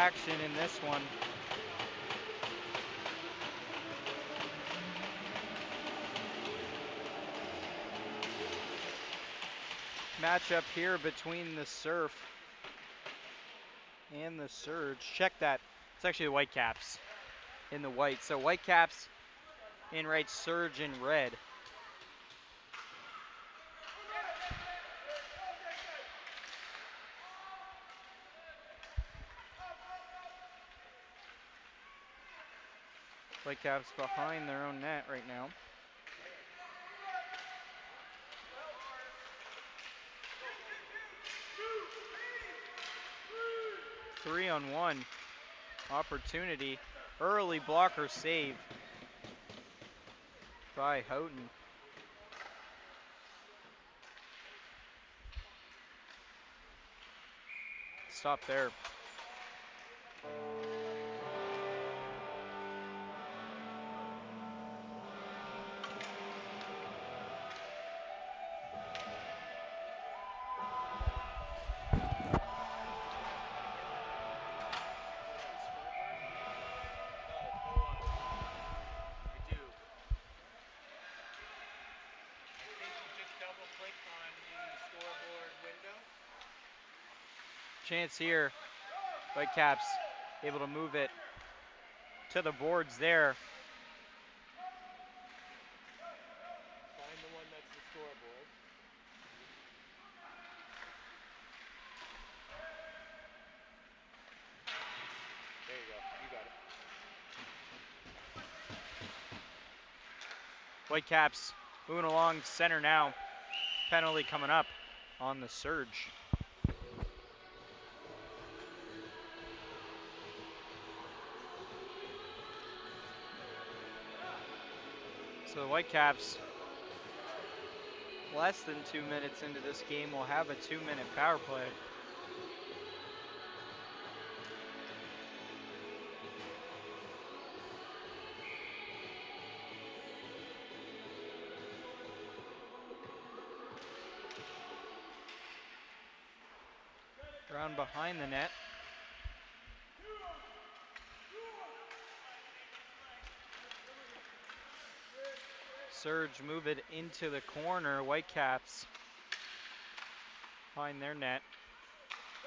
action in this one. Matchup here between the Surf and the Surge. Check that. It's actually the Whitecaps in the white. So Whitecaps in right, Surge in red. Whitecaps behind their own net right now. Three-on-one opportunity. Early blocker save by Houghton. Stop there. Chance here, Whitecaps able to move it to the boards there. Find the one that's the scoreboard. There you go, you got it. Whitecaps moving along center now. Penalty coming up on the Surge. So the Whitecaps, less than 2 minutes into this game, will have a 2-minute power play. Around behind the net. Surge move it into the corner. Whitecaps find their net.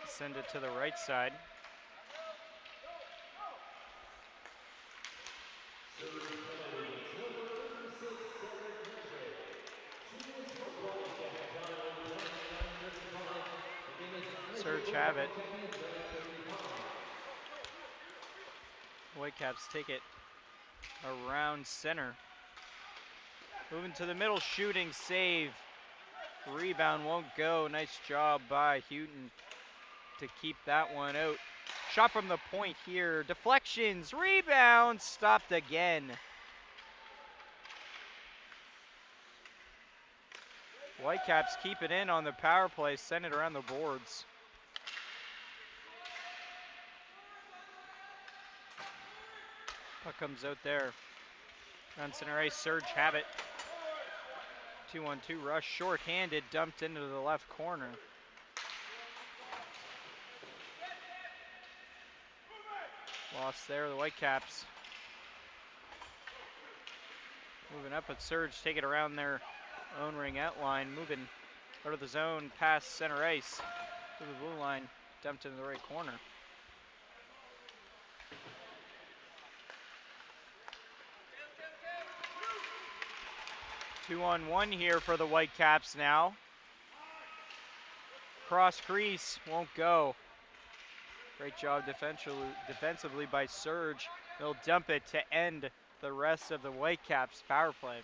Send it to the right side. Surge have it. Whitecaps take it around center. Moving to the middle, shooting, save. Rebound won't go. Nice job by Houghton to keep that one out. Shot from the point here. Deflections, rebound, stopped again. Whitecaps keep it in on the power play, send it around the boards. Puck comes out there. On center ice, Surge have it. 2-on-2 rush, short-handed, dumped into the left corner. Lost there, the Whitecaps. Moving up with Surge, take it around their own ring-out line, moving out of the zone, past center ice to the blue line, dumped into the right corner. Two-on-one here for the Whitecaps now. Cross crease, won't go. Great job defensively by Surge. They'll dump it to end the rest of the Whitecaps power play.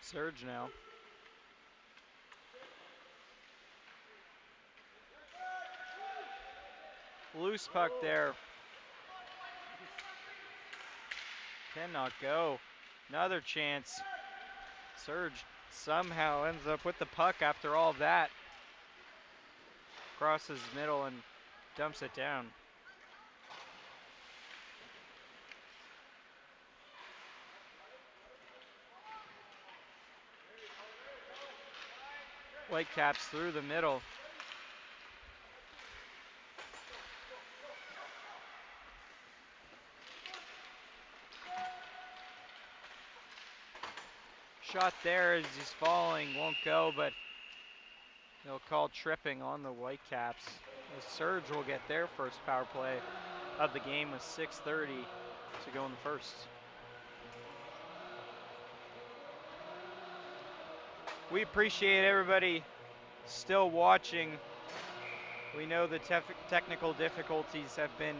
Surge now. Loose puck there. Cannot go. Another chance. Surge somehow ends up with the puck after all of that. Crosses middle and dumps it down. Whitecaps through the middle. Shot there as he's falling, won't go, but they'll call tripping on the Whitecaps. The Surge will get their first power play of the game with 6:30 to go in the first. We appreciate everybody still watching. We know the technical difficulties have been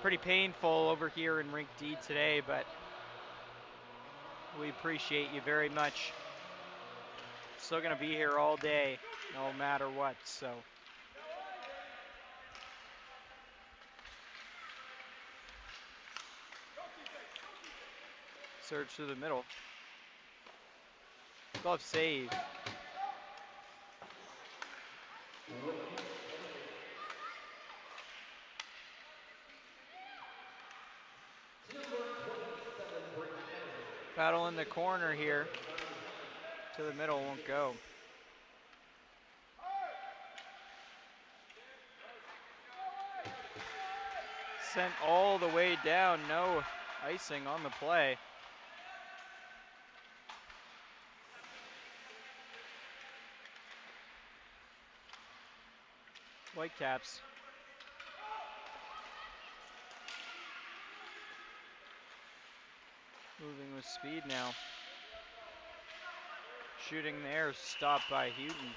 pretty painful over here in Rink D today, but we appreciate you very much. Still gonna be here all day, no matter what, so. Surge through the middle. Glove save. Battle in the corner here. To the middle, won't go. Sent all the way down, no icing on the play. Whitecaps. Moving with speed now. Shooting there, stopped by Houghton.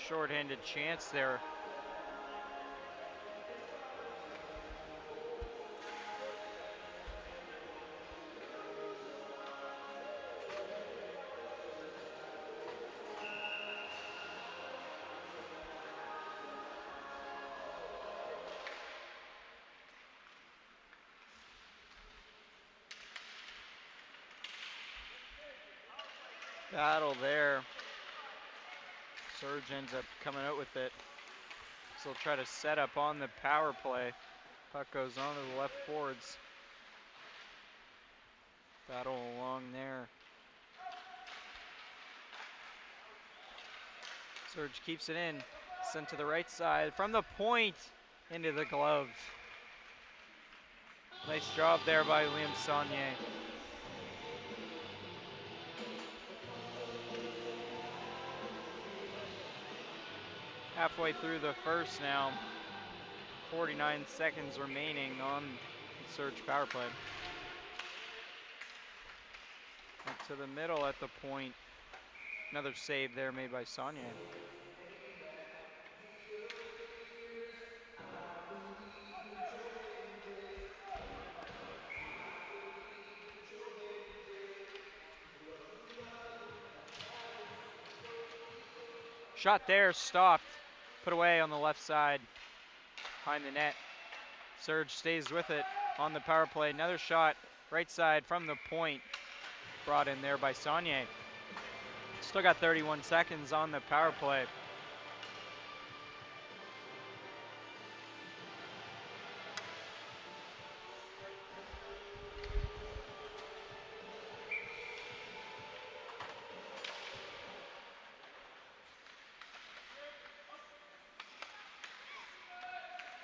Short-handed chance there. Battle there. Surge ends up coming out with it. So they'll try to set up on the power play. Puck goes onto the left boards. Battle along there. Surge keeps it in. Sent to the right side. From the point into the glove. Nice job there by Liam Saunier. Halfway through the first now. 49 seconds remaining on the Surge power play. Up to the middle at the point. Another save there made by Saunier. Shot there, stopped. Put away on the left side, behind the net. Surge stays with it on the power play. Another shot, right side from the point. Brought in there by Saunier. Still got 31 seconds on the power play.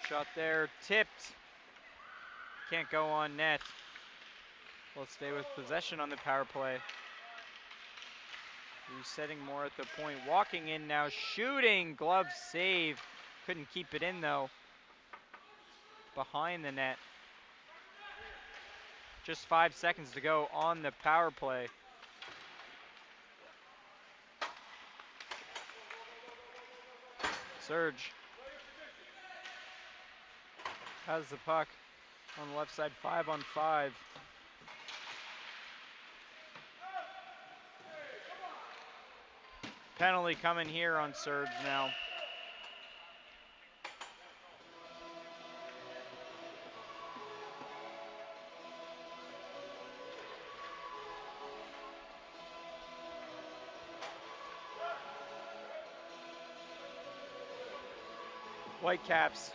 Shot there, tipped. Can't go on net. We'll stay with possession on the power play. Resetting more at the point. Walking in now, shooting, glove save. Couldn't keep it in though. Behind the net. Just 5 seconds to go on the power play. Surge has the puck on the left side, 5-on-5. Penalty coming here on Surge now. Whitecaps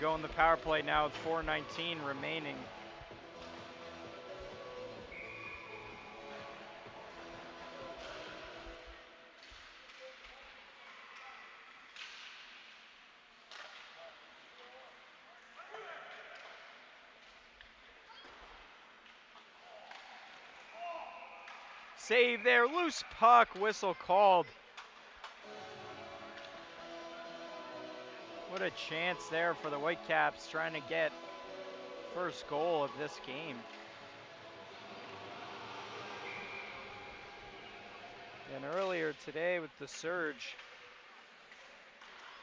go on the power play now with 4:19 remaining. Save there, loose puck, whistle called. What a chance there for the Whitecaps trying to get first goal of this game. And earlier today with the Surge,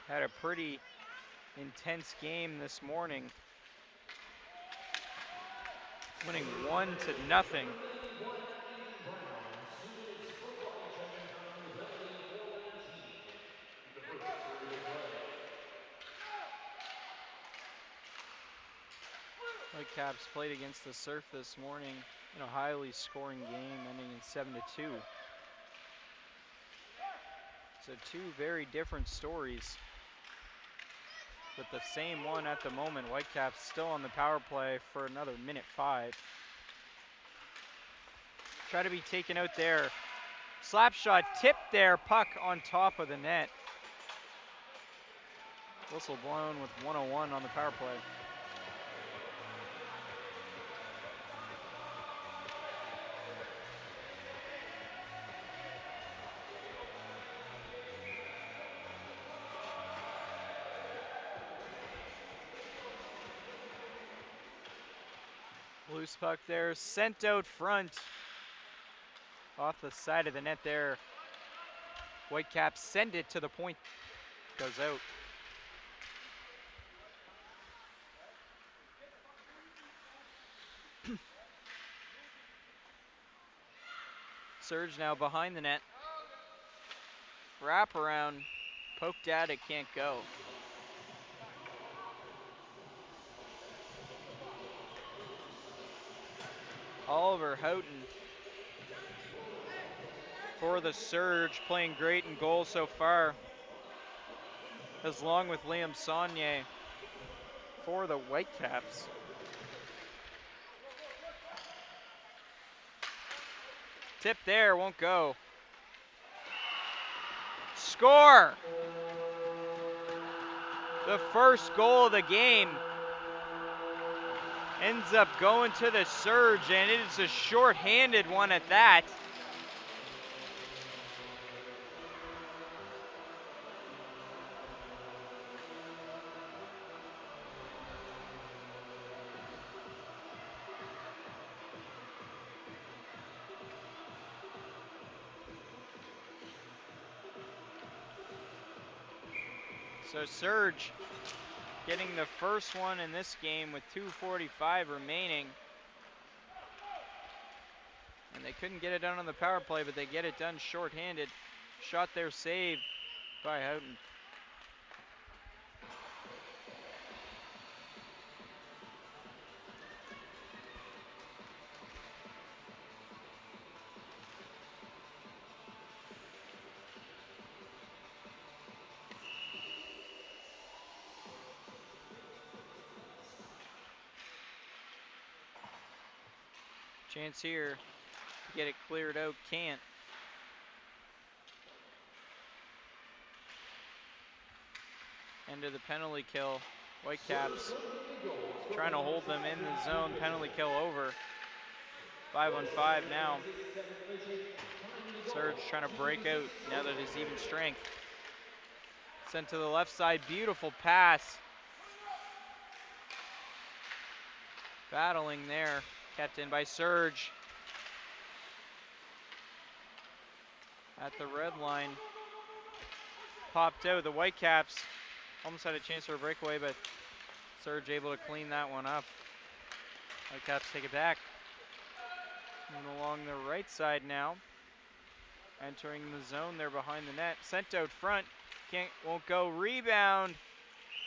had a pretty intense game this morning, winning 1-0. Whitecaps played against the Surf this morning in a highly scoring game ending in 7-2. So two very different stories, but the same one at the moment. Whitecaps still on the power play for another minute 5. Try to be taken out there. Slap shot tipped there, puck on top of the net. Whistle blown with 1:01 on the power play. Loose puck there, sent out front. Off the side of the net there. Whitecaps send it to the point, goes out. Surge now behind the net. Wrap around, poked at it, can't go. Oliver Houghton for the Surge, playing great in goal so far, as long with Liam Saunier for the Whitecaps. Tip there, won't go. Score! The first goal of the game ends up going to the Surge, and it is a short-handed one at that. So Surge getting the first one in this game with 2:45 remaining. And they couldn't get it done on the power play, but they get it done shorthanded. Shot there saved by Houghton. Chance here to get it cleared out, can't. End of the penalty kill. Whitecaps trying to hold them in the zone. Penalty kill over. 5-on-5 now. Surge trying to break out now that it's even strength. Sent to the left side, beautiful pass. Battling there. Kept in by Surge. At the red line. Popped out. The Whitecaps almost had a chance for a breakaway, but Surge able to clean that one up. Whitecaps take it back. Moving along the right side now. Entering the zone there behind the net. Sent out front. Won't go. Rebound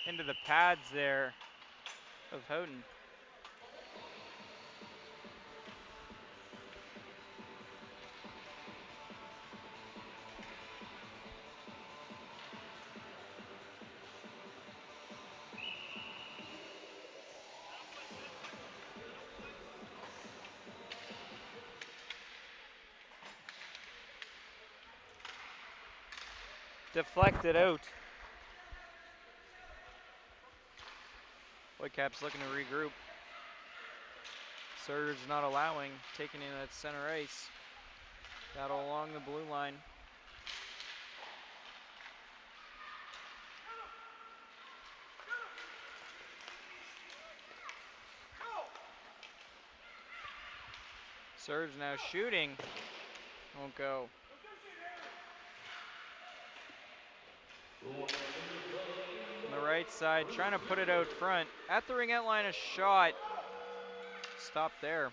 into the pads there of Houghton. Deflected out. Whitecaps looking to regroup. Surge not allowing, taking in at center ice. Battle along the blue line. Surge now shooting. Won't go. On the right side, trying to put it out front. At the ringette line, a shot. Stop there.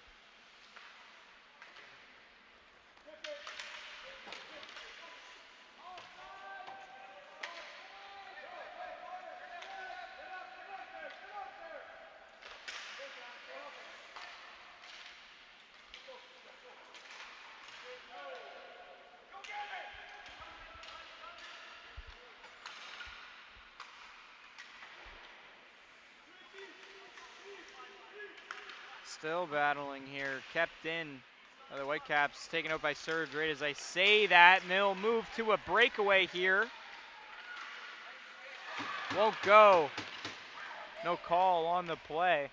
Still battling here, kept in by the Whitecaps, taken out by Surge right as I say that, and they'll move to a breakaway here. Won't go. No call on the play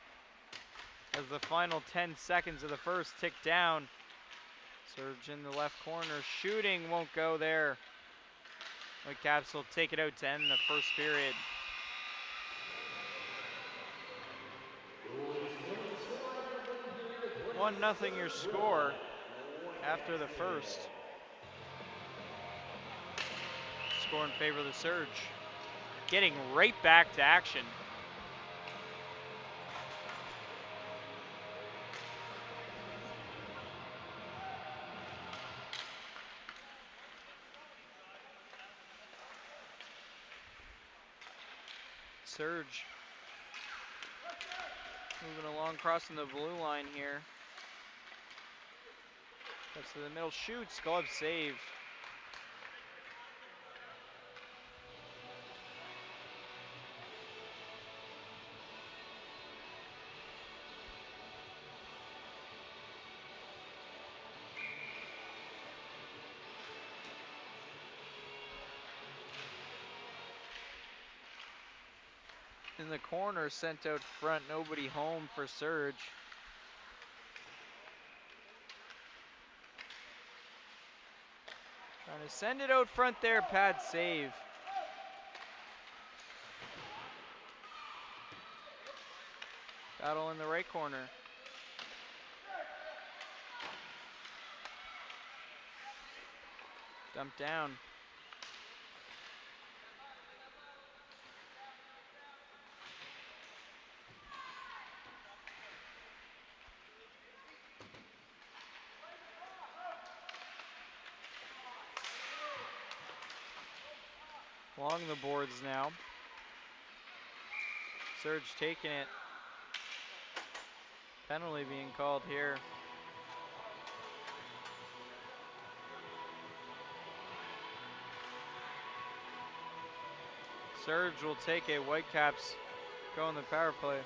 as the final 10 seconds of the first tick down. Surge in the left corner, shooting won't go there. Whitecaps will take it out to end the first period. 1-0 your score after the first. Score in favor of the Surge. Getting right back to action. Surge moving along, crossing the blue line here. Gets to the middle, shoots, glove save. In the corner, sent out front, nobody home for Surge. Trying to send it out front there, pad save. Battle in the right corner. Dump down. Along the boards now. Surge taking it. Penalty being called here. Surge will take it. Whitecaps go on the power play.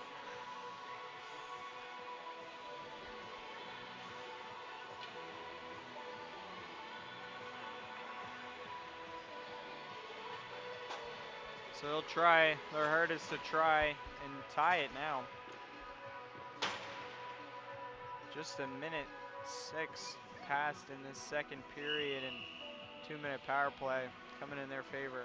So they'll try their hardest to try and tie it now. Just a minute 6 passed in this second period and 2-minute power play coming in their favor.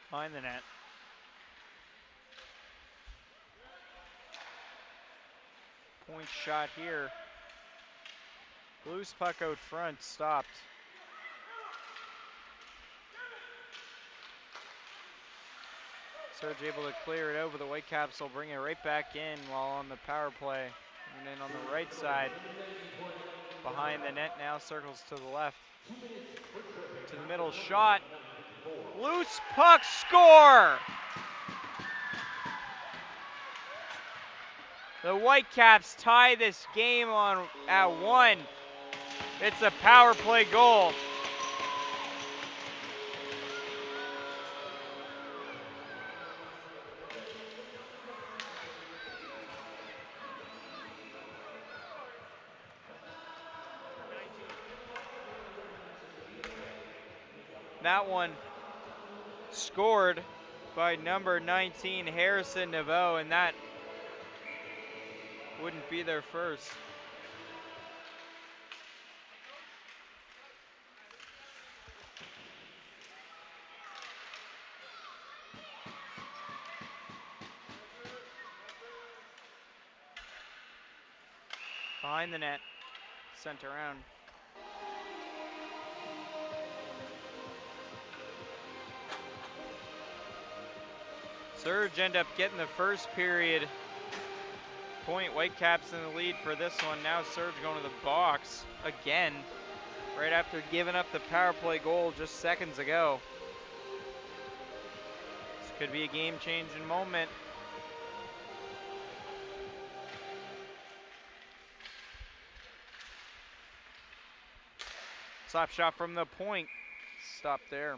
Behind the net. Point shot here. Loose puck out front, stopped. Surge able to clear it over. The Whitecaps will bring it right back in while on the power play. And then on the right side, behind the net now, circles to the left. To the middle, shot. Loose puck, score! The Whitecaps tie this game at 1. It's a power play goal. That one scored by number 19, Harrison Naveau, and that wouldn't be their first. Behind the net, sent around. Surge end up getting the first period point. Whitecaps in the lead for this one. Now Surge going to the box again, right after giving up the power play goal just seconds ago. This could be a game-changing moment. Slap shot from the point. Stop there.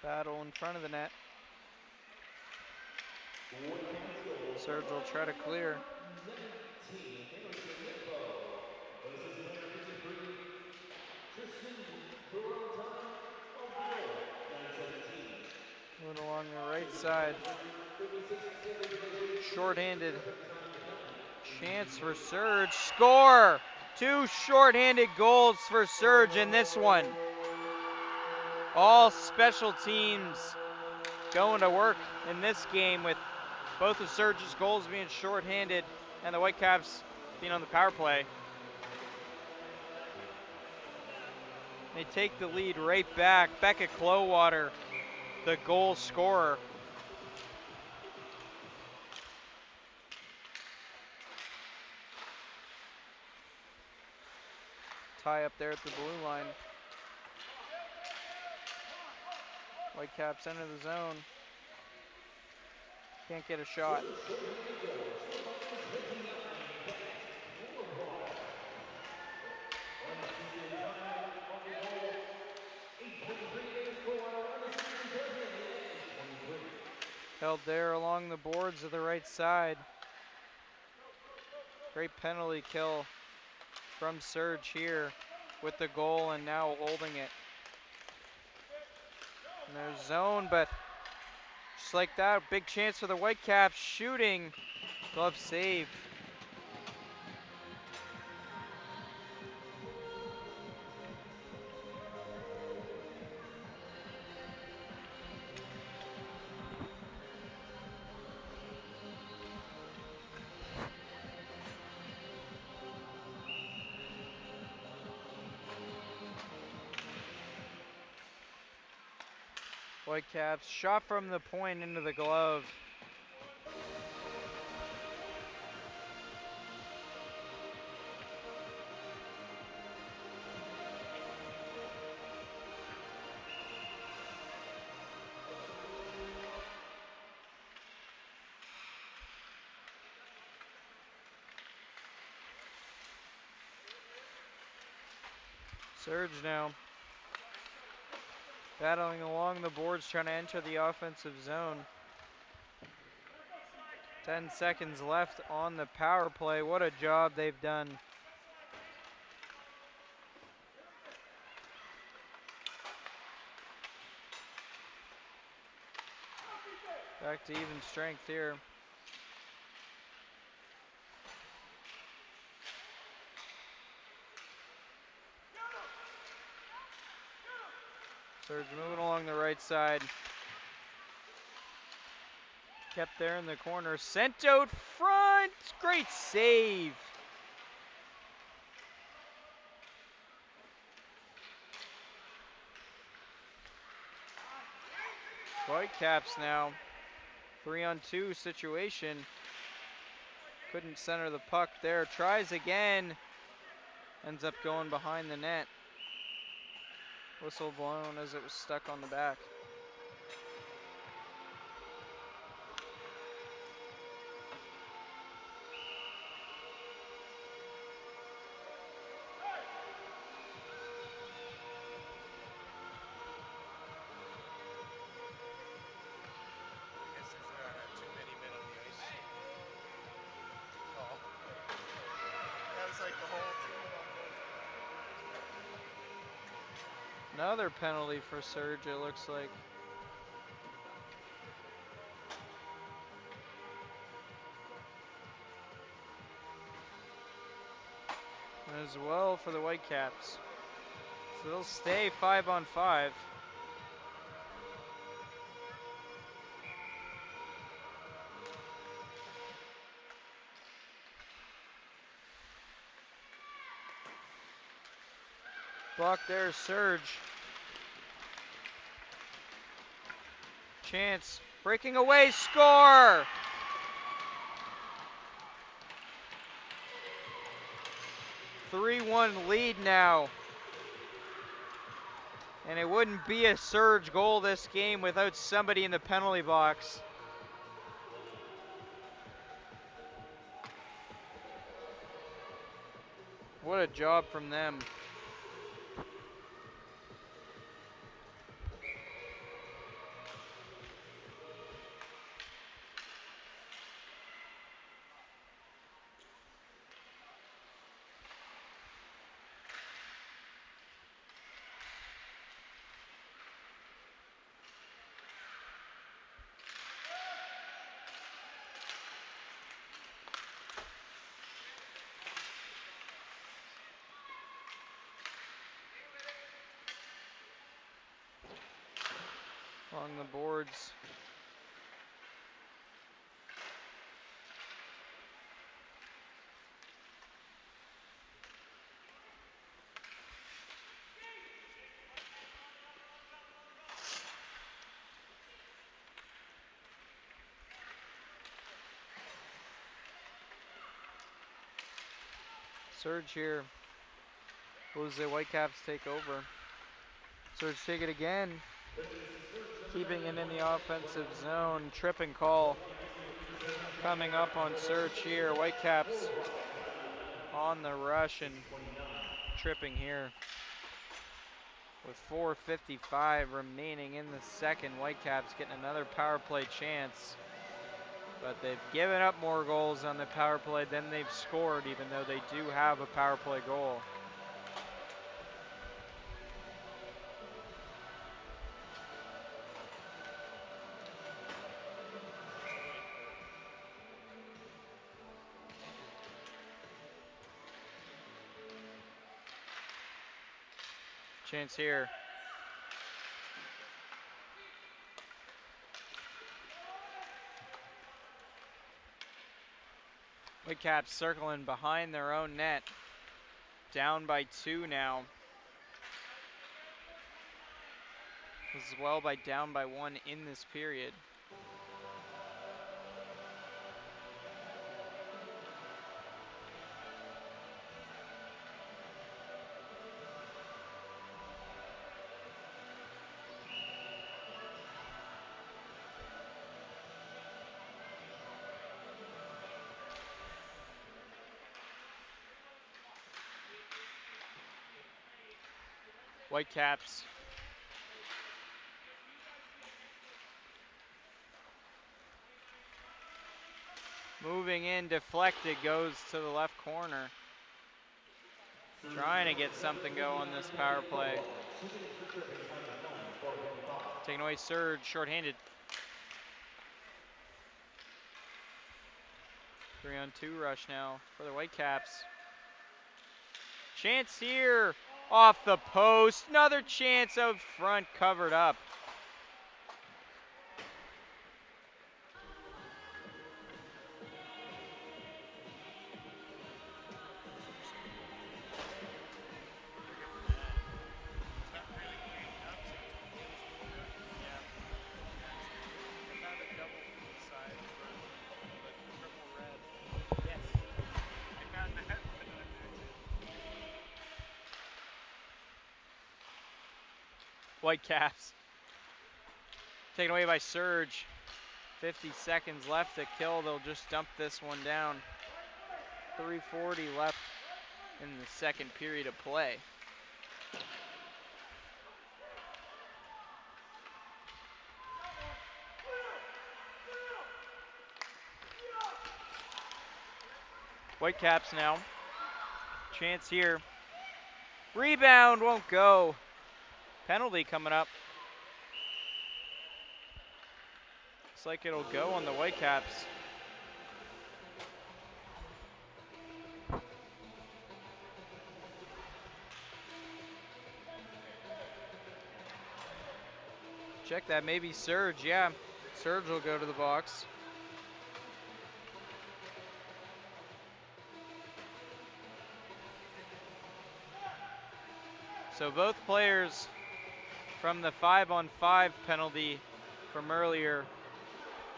Battle in front of the net. Surge will try to clear. Moving along the right side. Short-handed. Chance for Surge. Score! 2 short-handed goals for Surge in this one. All special teams going to work in this game, with both of Surge's goals being short-handed and the Whitecaps being on the power play. They take the lead right back. Becca Clowater, the goal scorer. Tie up there at the blue line. Whitecaps enter the zone. Can't get a shot. Held there along the boards of the right side. Great penalty kill from Surge here with the goal, and now holding it. And there's zone, but just like that, big chance for the Whitecaps. Shooting, glove save. Whitecaps shot from the point into the glove. Surge now. Battling along the boards, trying to enter the offensive zone. 10 seconds left on the power play. What a job they've done. Back to even strength here. Surge moving along the right side. Kept there in the corner. Sent out front. Great save. Whitecaps now. 3-on-2 situation. Couldn't center the puck there. Tries again. Ends up going behind the net. Whistle blown as it was stuck on the back. Another penalty for Surge, it looks like. As well for the Whitecaps. So they'll stay 5-on-5. Block there, Surge. Chance, breaking away, score! (3-1) lead now. And it wouldn't be a Surge goal this game without somebody in the penalty box. What a job from them. Along the boards. Surge here. Will the Whitecaps take over? Surge take it again. Keeping it in the offensive zone. Tripping call coming up on Surge here. Whitecaps on the rush and tripping here. With 4:55 remaining in the second, Whitecaps getting another power play chance. But they've given up more goals on the power play than they've scored, even though they do have a power play goal. Chance here. Whitecaps circling behind their own net. Down by 2 now. As well by down by 1 in this period. Whitecaps moving in, deflected, goes to the left corner. Trying to get something going this power play. Taking away Surge, shorthanded. 3-on-2 rush now for the Whitecaps. Chance here, off the post. Another chance out front, covered up. Whitecaps taken away by Surge. 50 seconds left to kill. They'll just dump this one down. 3:40 left in the second period of play. Whitecaps now. Chance here. Rebound won't go. Penalty coming up. Looks like it'll go on the Whitecaps. Check that, maybe Surge, yeah. Surge will go to the box. So both players from the 5-on-5 penalty from earlier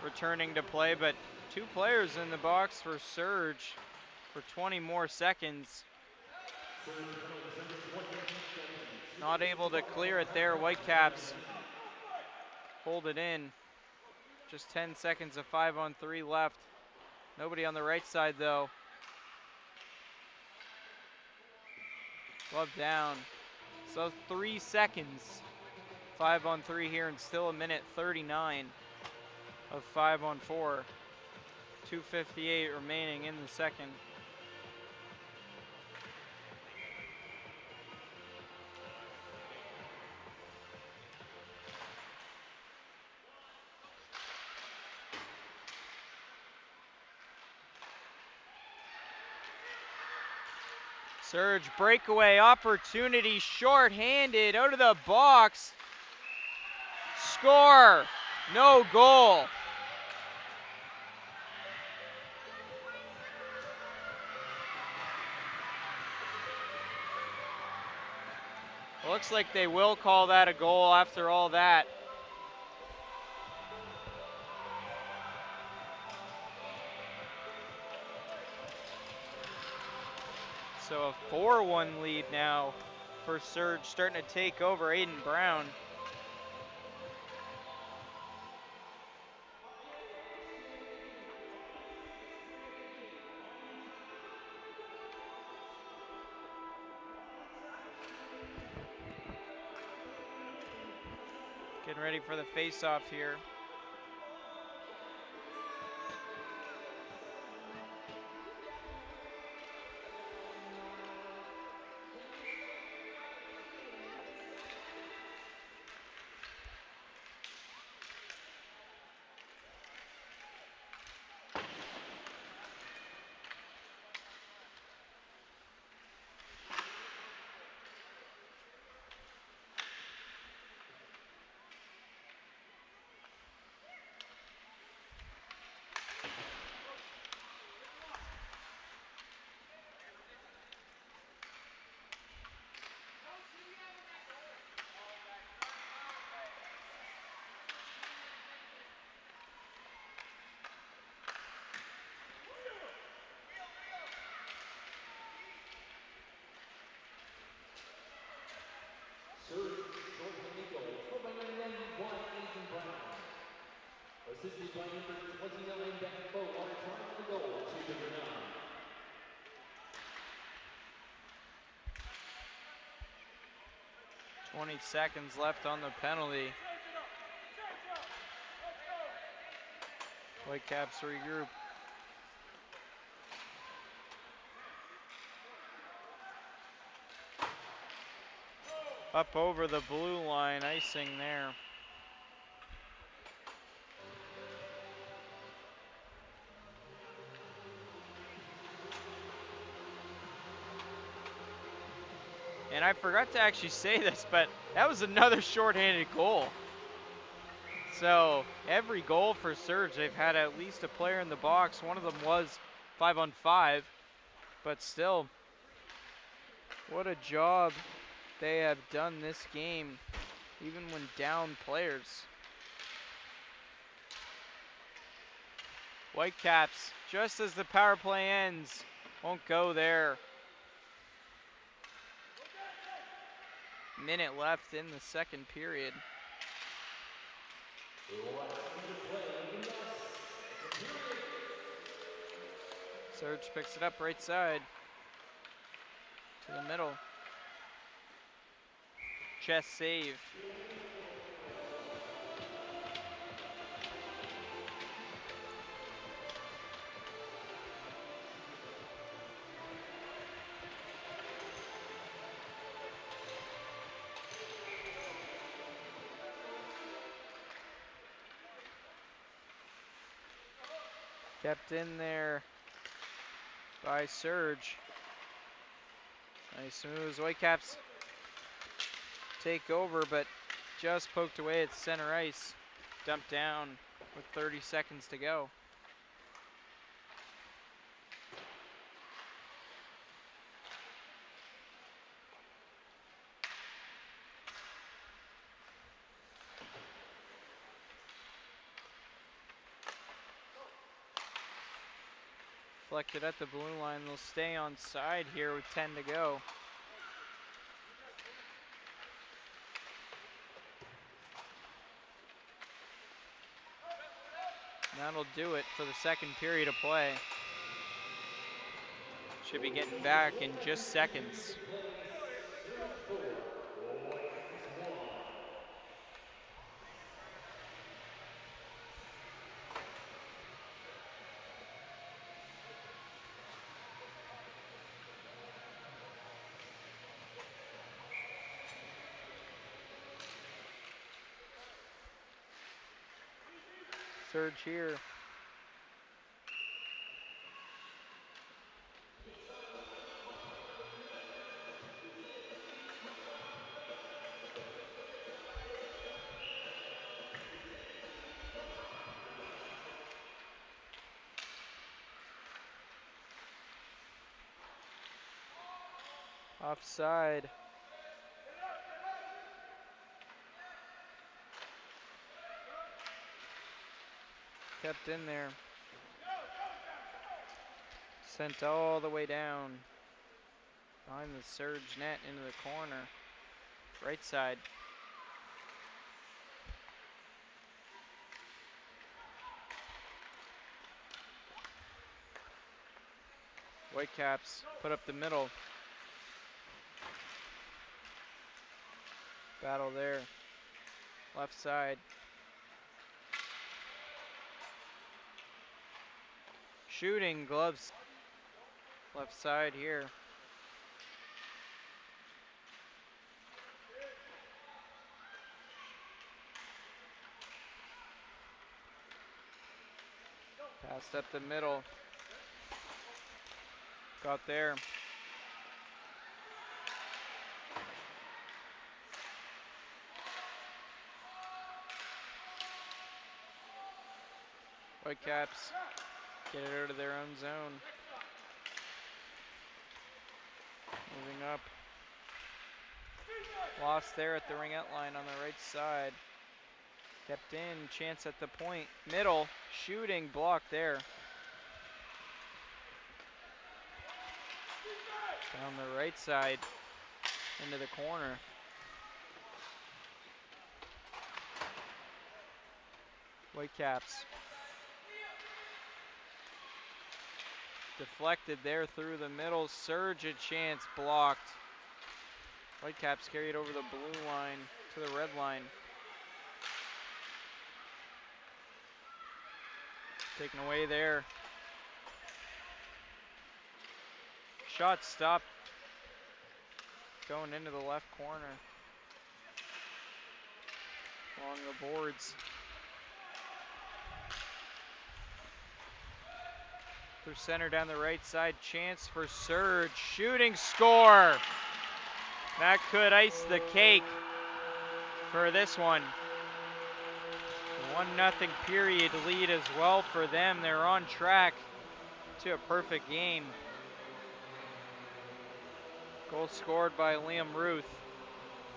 returning to play, but 2 players in the box for Surge for 20 more seconds. Not able to clear it there. Whitecaps hold it in. Just 10 seconds of 5-on-3 left. Nobody on the right side though. Glove down. So 3 seconds. 5-on-3 here and still a minute 39 of 5-on-4. 2:58 remaining in the second. Surge breakaway opportunity, short-handed, out of the box. Score, no goal. Looks like they will call that a goal after all that. So a 4-1 lead now for Surge, starting to take over Aiden Brown. Getting ready for the face-off here. Assisted by number 29, back forward, trying to goal to number 9. 20 seconds left on the penalty. Whitecaps regroup. Up over the blue line, icing there. And I forgot to actually say this, but that was another shorthanded goal. So every goal for Surge, they've had at least a player in the box. One of them was 5-on-5, but still, what a job they have done this game, even when down players. Whitecaps, just as the power play ends, won't go there. Minute left in the second period. Surge picks it up right side to the middle. Chest save. Kept in there by Surge. Nice moves. Whitecaps take over, but just poked away at center ice. Dumped down with 30 seconds to go. Deflected at the blue line. They'll stay on side here with 10 to go. That'll do it for the second period of play. Should be getting back in just seconds. Surge here. Offside. Kept in there. Sent all the way down behind the Surge net into the corner. Right side. Whitecaps put up the middle. Battle there. Left side. Shooting gloves. Left side here. Passed up the middle. Got there. Whitecaps get it out of their own zone. Moving up. Lost there at the ringette line on the right side. Kept in, chance at the point. Middle, shooting, blocked there. Down the right side, into the corner. Whitecaps. Deflected there through the middle. Surge a chance, blocked. Whitecaps carried over the blue line to the red line. Taken away there. Shot stopped. Going into the left corner. Along the boards. Through center down the right side. Chance for Surge. Shooting, score. That could ice the cake for this one. 1-0 period lead as well for them. They're on track to a perfect game. Goal scored by Liam Ruth,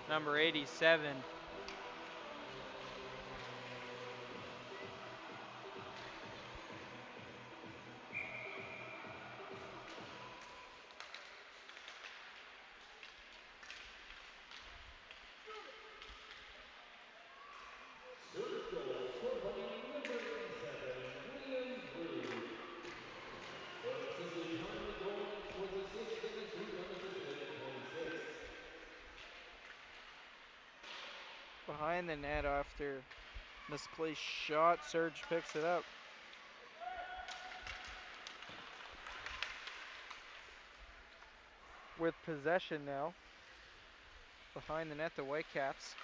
number 87. Behind the net after misplaced shot, Surge picks it up. With possession now. Behind the net, the Whitecaps.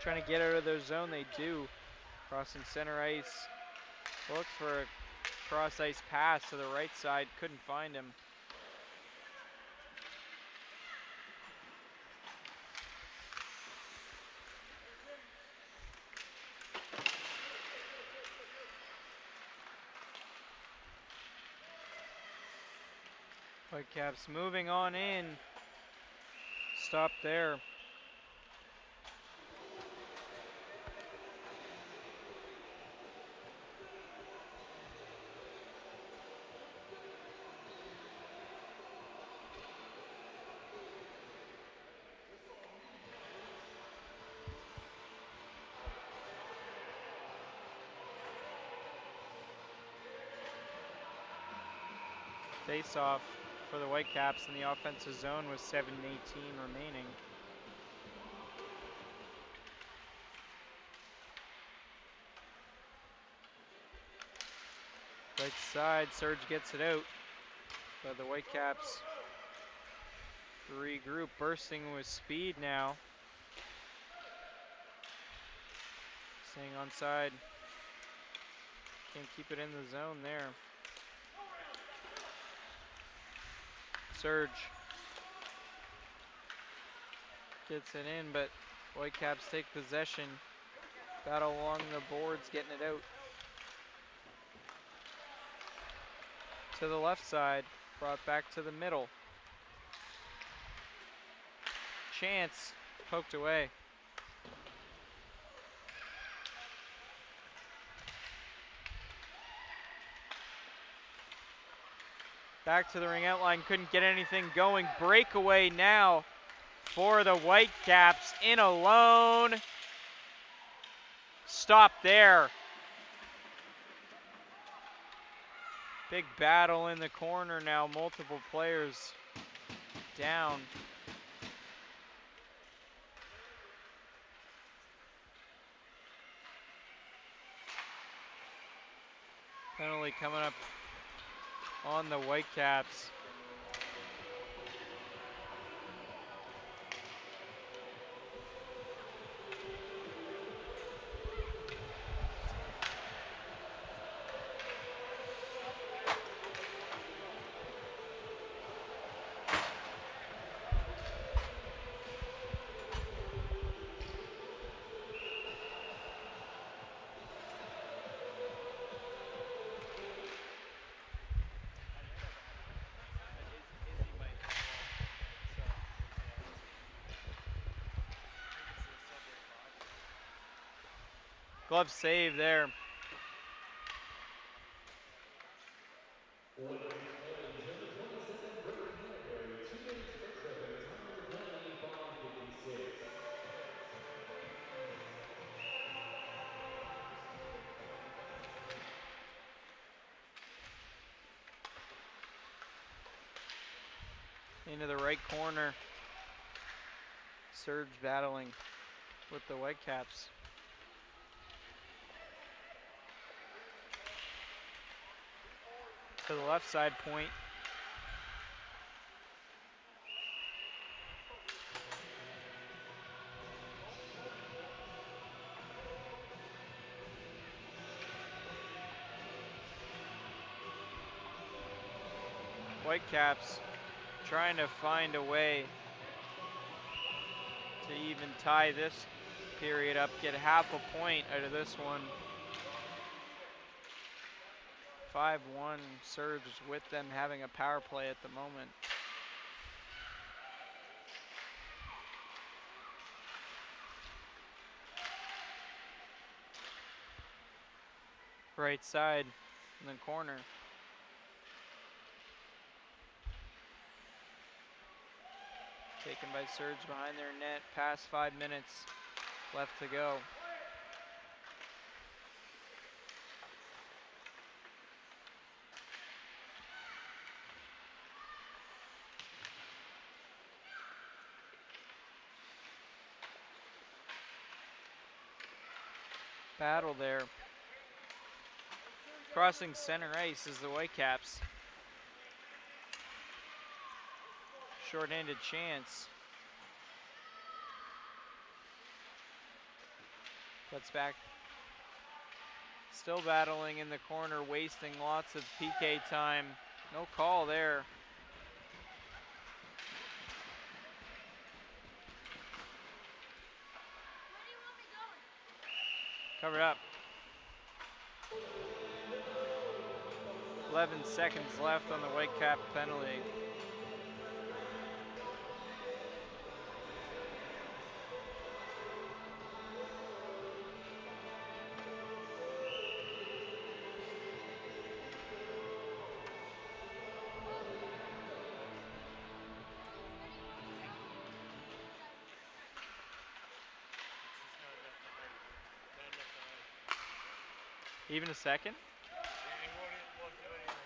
Trying to get out of their zone, they do. Crossing center ice. Looked for a cross ice pass to the right side, couldn't find him. Whitecaps moving on in. Stop there. Face-off for the Whitecaps in the offensive zone with 7:18 remaining. Right side, Surge gets it out. But the Whitecaps regroup, bursting with speed now. Staying onside. Can't keep it in the zone there. Surge gets it in, but Whitecaps take possession. Battle along the boards, getting it out. To the left side, brought back to the middle. Chance, poked away. Back to the ring outline, couldn't get anything going. Breakaway now for the Whitecaps, in alone. Stop there. Big battle in the corner now, multiple players down. Penalty coming up on the Whitecaps. Glove save there. Oilers points, number 27, Rink, 2 minutes per trailer, time of the penalty, 5:56. Into the right corner. Surge battling with the Whitecaps. To the left side point. Whitecaps trying to find a way to even tie this period up, get half a point out of this one. 5-1 Surge with them having a power play at the moment. Right side in the corner. Taken by Surge behind their net, past 5 minutes left to go. Battle there. Crossing center ice is the Whitecaps. Short-handed Chance. Cuts back. Still battling in the corner, wasting lots of PK time. No call there. Covered up. 11 seconds left on the Whitecap penalty. Even a second? Yeah, he won't do anything.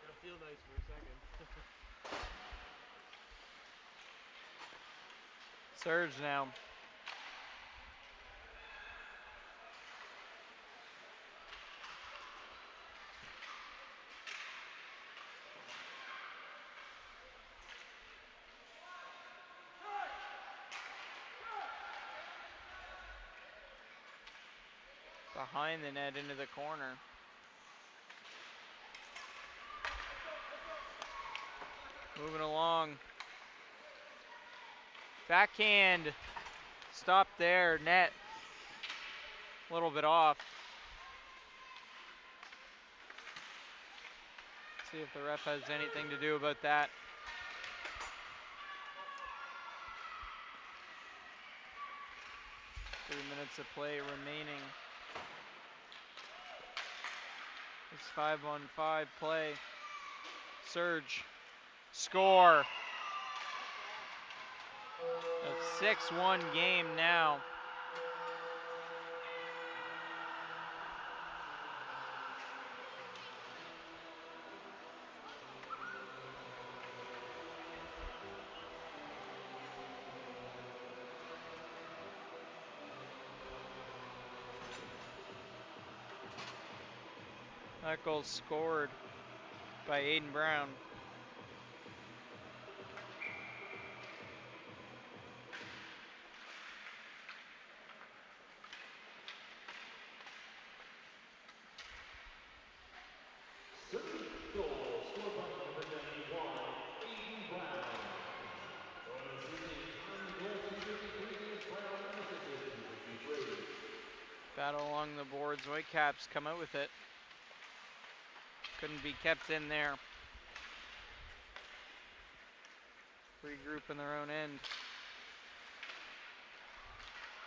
It'll feel nice for a second. Surge now. Behind the net into the corner. Moving along. Backhand. Stop there. Net. A little bit off. See if the ref has anything to do about that. Three minutes of play remaining. It's 5-on-5 play. Surge. Score. A 6-1 game now. That goal scored by Aiden Brown. Second goal scored by number 91, Aiden Brown. Bonus evening time goal to 53 Brown assisted to 53. Battle along the boards. Whitecaps come out with it. Couldn't be kept in there. Regroup in their own end.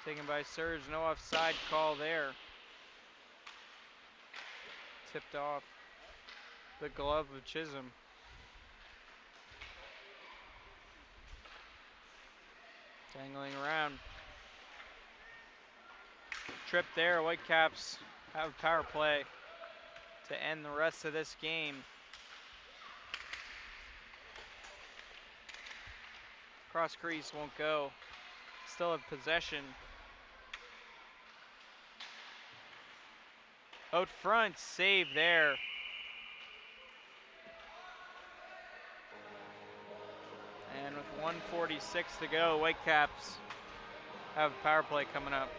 Taken by Surge. No offside call there. Tipped off the glove of Chisholm. Dangling around. Trip there. Whitecaps have power play to end the rest of this game. Cross crease won't go. Still have possession. Out front, save there. And with 1:46 to go, Whitecaps have power play coming up.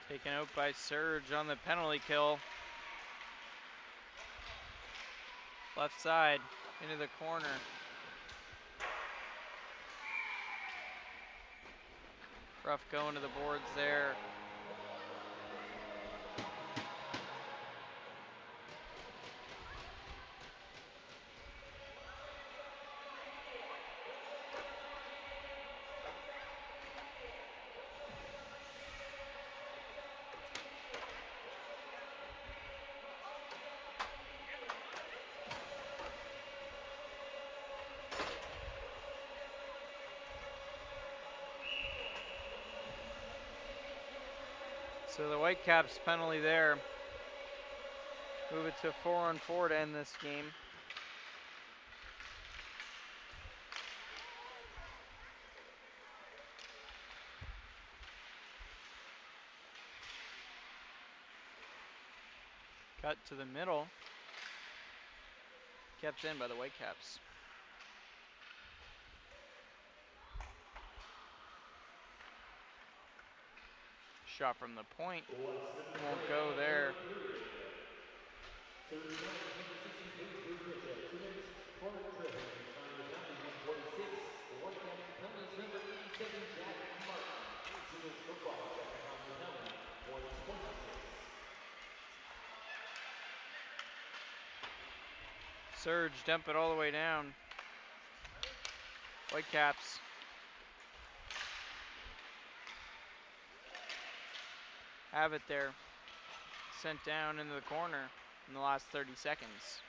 Taken out by Surge on the penalty kill. Left side, into the corner. Rough going to the boards there. So the Whitecaps penalty there. Move it to 4-on-4 to end this game. Cut to the middle. Kept in by the Whitecaps. Shot from the point. Won't go there. Surge, dump it all the way down. Whitecaps. Have it there. Sent down into the corner in the last 30 seconds.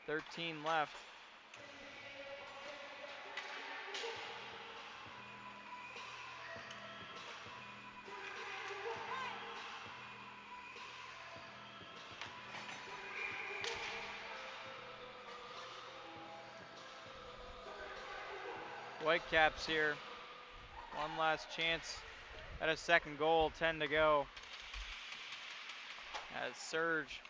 .13 left. Whitecaps here. One last chance at a second goal, 10 to go. As Surge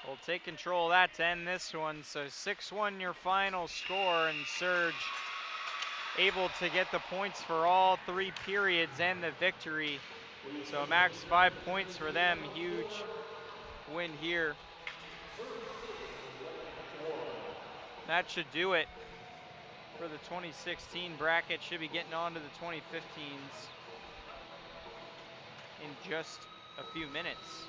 will take control of that to end this one. So 6-1 your final score, and Surge able to get the points for all 3 periods and the victory. So a max 5 points for them. Huge win here. That should do it for the 2016 bracket. Should be getting on to the 2015s in just a few minutes.